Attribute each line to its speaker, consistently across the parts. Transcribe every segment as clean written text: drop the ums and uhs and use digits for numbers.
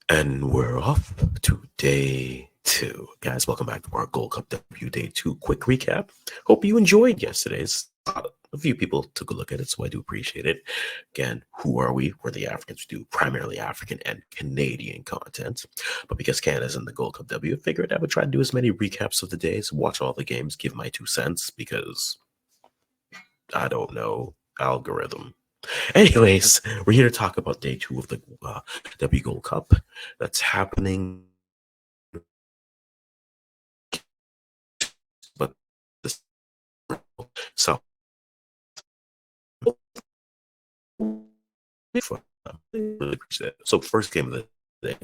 Speaker 1: And we're off to day two. Guys, welcome back to our Gold Cup W Day 2 quick recap. Hope you enjoyed yesterday's. A few people took a look at it, so I do appreciate it. Again, who are we? We're the Africans who do primarily African and Canadian content. But because Canada's in the Gold Cup W, I figured I would try to do as many recaps of the days, watch all the games, give my 2 cents, because I don't know, algorithm. Anyways, we're here to talk about day two of the W Gold Cup that's happening. But this, so, really appreciate it. So, first game of the day.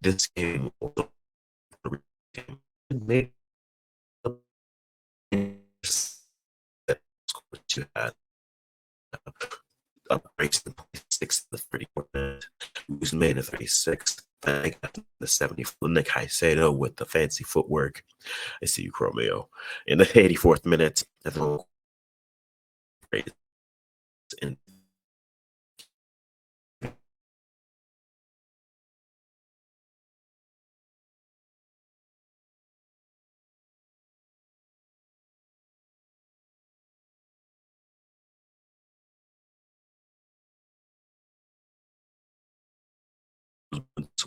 Speaker 1: This game made you had breaks in 26 the 34th minute, who's made a 36. I got the 70. Nick Caicedo with the fancy footwork. I see you, Chromeo. In the 84th minute, in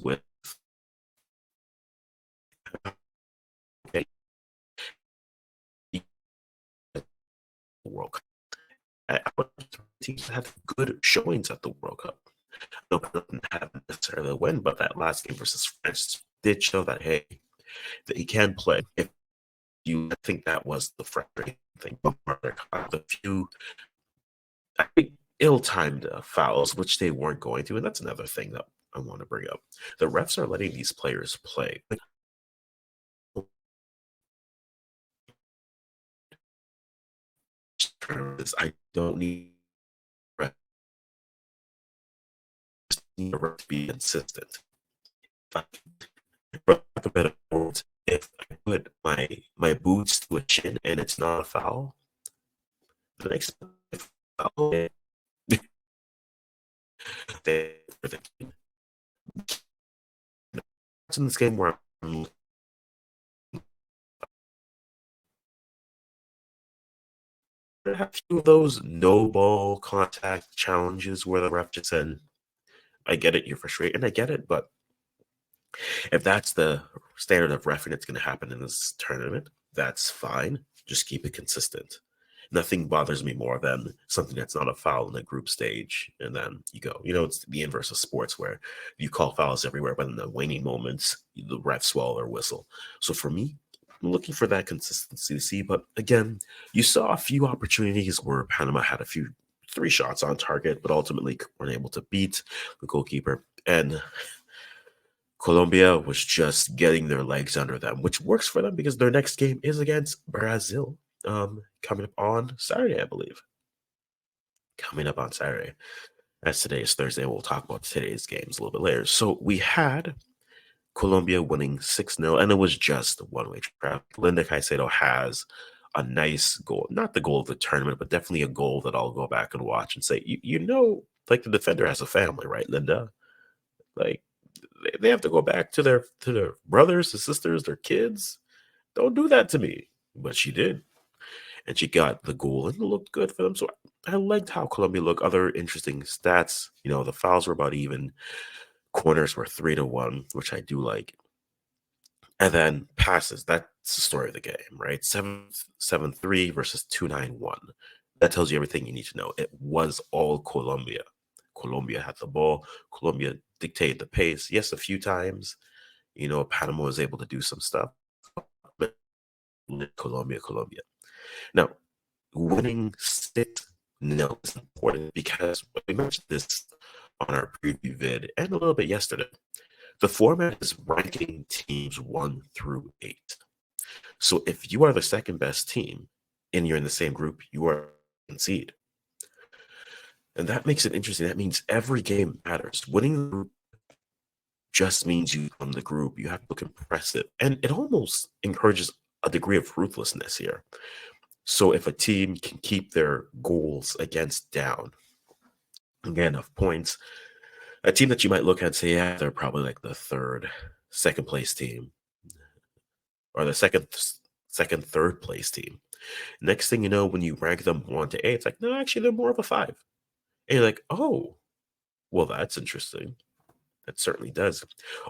Speaker 1: with okay, World Cup. I want teams to have good showings at the World Cup. No, doesn't have necessarily a win, but that last game versus France did show that hey, that he can play. If you I think that was the frustrating thing, the few I think ill-timed fouls, which they weren't going to, and that's another thing that I want to bring up. The refs are letting these players play. I don't need to be consistent. If I put my boots to a chin and it's not a foul, the next foul, it's in this game where I'm a few of those no ball contact challenges where the ref just said, I get it, you're frustrated, and I get it, but if that's the standard of reffing that's going to happen in this tournament, that's fine. Just keep it consistent. Nothing bothers me more than something that's not a foul in the group stage, and then you go. It's the inverse of sports where you call fouls everywhere, but in the waning moments, the refs swallow or whistle. So for me, I'm looking for that consistency to see. But again, you saw a few opportunities where Panama had a few 3 shots on target, but ultimately weren't able to beat the goalkeeper. And Colombia was just getting their legs under them, which works for them because their next game is against Brazil, coming up on Saturday, I believe. Coming up on Saturday. As today is Thursday, we'll talk about today's games a little bit later. So we had Colombia winning 6-0, and it was just a one-way traffic. Linda Caicedo has a nice goal. Not the goal of the tournament, but definitely a goal that I'll go back and watch and say, like the defender has a family, right, Linda? Like, they have to go back to their brothers, their sisters, their kids. Don't do that to me. But she did. And she got the goal and it looked good for them. So I liked how Colombia looked. Other interesting stats, the fouls were about even. Corners were 3-1, which I do like. And then passes, that's the story of the game, right? 7-3 versus 2-9-1. That tells you everything you need to know. It was all Colombia. Colombia had the ball. Colombia dictated the pace. Yes, a few times, Panama was able to do some stuff. But Colombia. Now, winning 6-0 is important because we mentioned this on our preview vid and a little bit yesterday. The format is ranking teams 1 through 8. So if you are the second best team and you're in the same group, you are concede. And that makes it interesting. That means every game matters. Winning the group just means you from the group. You have to look impressive. And it almost encourages a degree of ruthlessness here. So if a team can keep their goals against down and get enough points, a team that you might look at and say, yeah, they're probably like the second place team, or the third place team. Next thing you know, when you rank them 1 to 8, it's like, no, actually, they're more of a 5. And you're like, oh, well, that's interesting. That certainly does.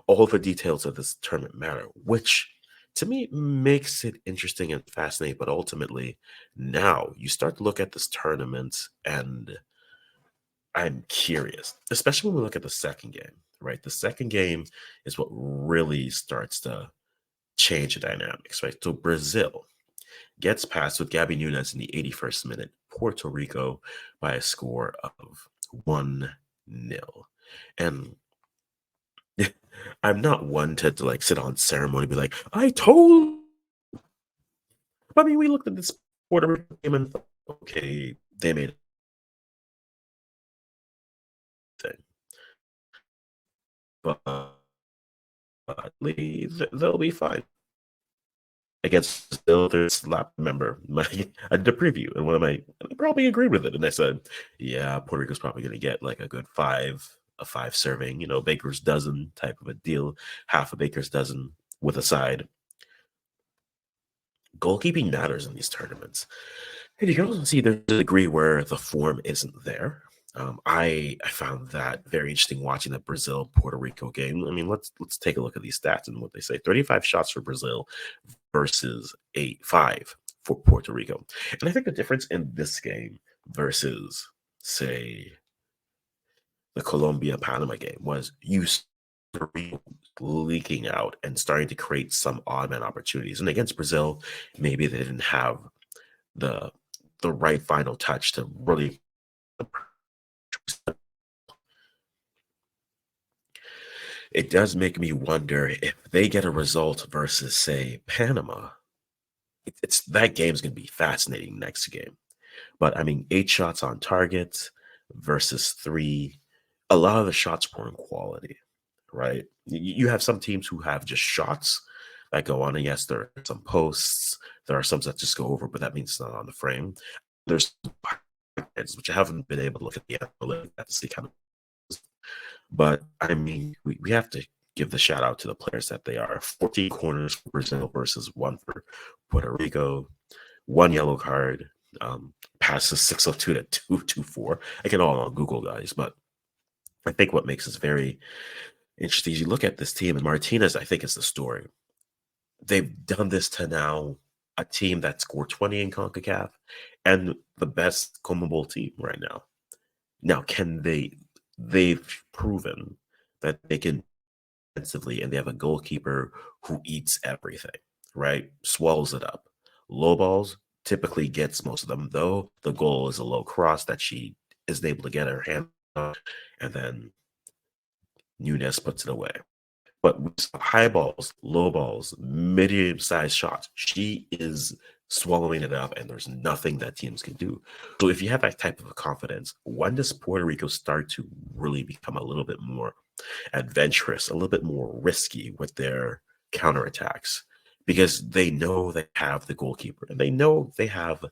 Speaker 1: All the details of this tournament matter, which to me makes it interesting and fascinating. But ultimately, now you start to look at this tournament, and I'm curious, especially when we look at the second game, right? The second game is what really starts to change the dynamics, right? So Brazil gets past with Gabby Nunes in the 81st minute, Puerto Rico by a score of 1-0. And I'm not one to like sit on ceremony and be like, I told. I mean, we looked at this Puerto Rico game and thought, okay, they made a thing, but they'll be fine. Against Brazil, there's lap member. I did a preview, and I probably agreed with it, and I said, yeah, Puerto Rico's probably going to get like a five serving, baker's dozen type of a deal, half a baker's dozen with a side. Goalkeeping matters in these tournaments. And you can also see there's a degree where the form isn't there. I found that very interesting watching the Brazil Puerto Rico game. I mean, let's take a look at these stats and what they say. 35 shots for Brazil versus 5 for Puerto Rico. And I think the difference in this game versus, say, the Colombia Panama game was you leaking out and starting to create some odd man opportunities. And against Brazil, maybe they didn't have the the right final touch to really. It does make me wonder if they get a result versus, say, Panama. It's that game's going to be fascinating next game. But I mean, 8 shots on target versus 3. A lot of the shots were in quality, right? You have some teams who have just shots that go on, and yes, there are some posts. There are some that just go over, but that means it's not on the frame. There's which I haven't been able to look at the analytics to see kind of. But I mean, we have to give the shout out to the players that they are. 14 corners for Brazil versus 1 for Puerto Rico. 1 yellow card. Passes 602 to 224. I can all on Google, guys, but I think what makes this very interesting is you look at this team, and Martinez, I think, is the story. They've done this to now a team that scored 20 in CONCACAF and the best CONMEBOL team right now. Now, they've proven that they can defensively, and they have a goalkeeper who eats everything, right? Swallows it up. Low balls typically gets most of them, though the goal is a low cross that she isn't able to get her hand on, and then Nunes puts it away. But with high balls, low balls, medium-sized shots, she is swallowing it up, and there's nothing that teams can do. So if you have that type of confidence, when does Puerto Rico start to really become a little bit more adventurous, a little bit more risky with their counterattacks? Because they know they have the goalkeeper, and they know they have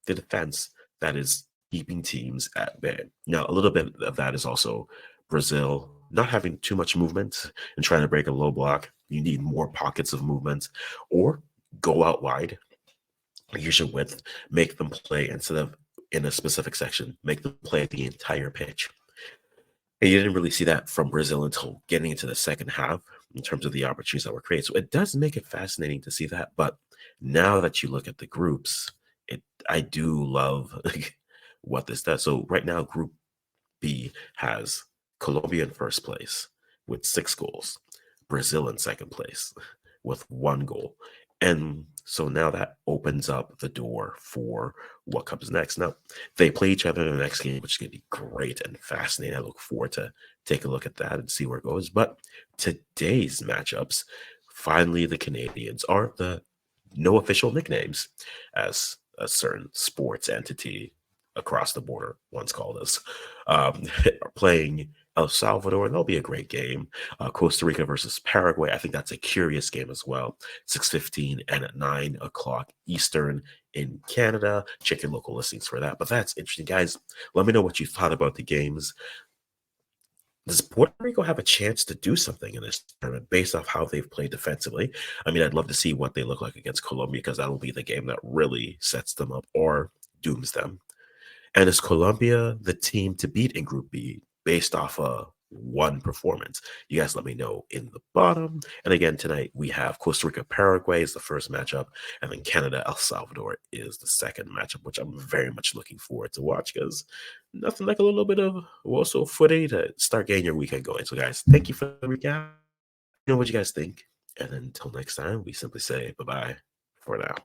Speaker 1: the defense that is keeping teams at bay. Now, a little bit of that is also Brazil not having too much movement and trying to break a low block. You need more pockets of movement, or go out wide, use your width, make them play instead of in a specific section, make them play the entire pitch. And you didn't really see that from Brazil until getting into the second half in terms of the opportunities that were created. So it does make it fascinating to see that. But now that you look at the groups, I do love what this does. So right now, Group B has Colombia in first place with 6 goals, Brazil in second place with 1 goal. And so now that opens up the door for what comes next. Now, they play each other in the next game, which is going to be great and fascinating. I look forward to take a look at that and see where it goes. But today's matchups, finally, the Canadians are the no official nicknames, as a certain sports entity across the border once called us, are playing El Salvador, and that'll be a great game. Costa Rica versus Paraguay. I think that's a curious game as well. 6:15 and at 9 o'clock Eastern in Canada. Check your local listings for that. But that's interesting, guys. Let me know what you thought about the games. Does Puerto Rico have a chance to do something in this tournament based off how they've played defensively? I mean, I'd love to see what they look like against Colombia because that'll be the game that really sets them up or dooms them. And is Colombia the team to beat in Group B based off of one performance? You guys let me know in the bottom. And again, tonight we have Costa Rica, Paraguay is the first matchup, and then Canada, El Salvador is the second matchup, which I'm very much looking forward to watch because nothing like a little bit of Woso footy to start getting your weekend going. So, guys, thank you for the recap. You know what you guys think. And until next time, we simply say bye-bye for now.